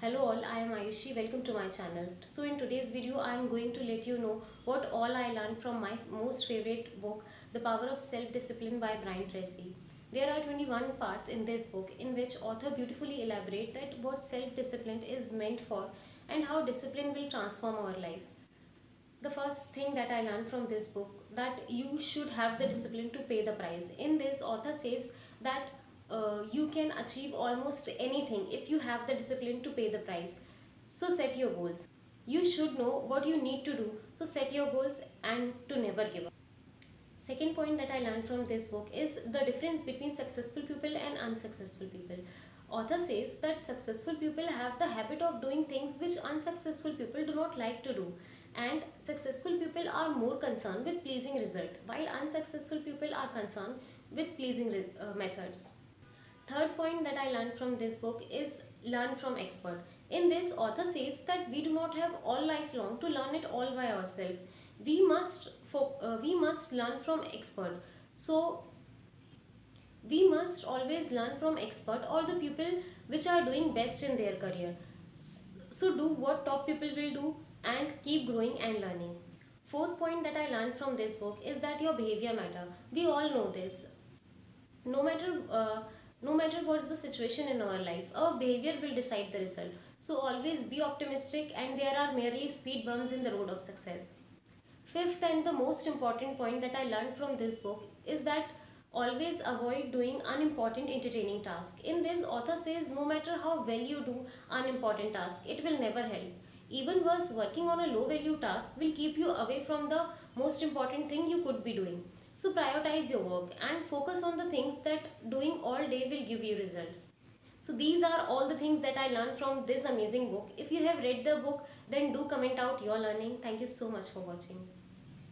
Hello all, I am Ayushi. Welcome to my channel. So in today's video, I am going to let you know what all I learned from my most favorite book, The Power of Self-Discipline by Brian Tracy. There are 21 parts in this book in which author beautifully elaborate that what self-discipline is meant for and how discipline will transform our life. The first thing that I learned from this book that you should have the discipline to pay the price. In this, author says that you can achieve almost anything if you have the discipline to pay the price. So set your goals. You should know what you need to do. So set your goals and to never give up. Second point that I learned from this book is the difference between successful people and unsuccessful people. Author says that successful people have the habit of doing things which unsuccessful people do not like to do, and successful people are more concerned with pleasing result while unsuccessful people are concerned with pleasing methods. Third point that I learned from this book is learn from expert. In this, author says that we do not have all life long to learn it all by ourselves. We must learn from expert. So we must always learn from expert or the people which are doing best in their career. So do what top people will do and keep growing and learning. Fourth point that I learned from this book is that your behavior matter. We all know this. No matter no matter what is the situation in our life, our behavior will decide the result. So always be optimistic, and there are merely speed bumps in the road of success. Fifth and the most important point that I learned from this book is that always avoid doing unimportant entertaining tasks. In this, author says no matter how well you do unimportant tasks, it will never help. Even worse, working on a low value task will keep you away from the most important thing you could be doing. So prioritize your work and focus on the things that doing all day will give you results. So these are all the things that I learned from this amazing book. If you have read the book, then do comment out your learning. Thank you so much for watching.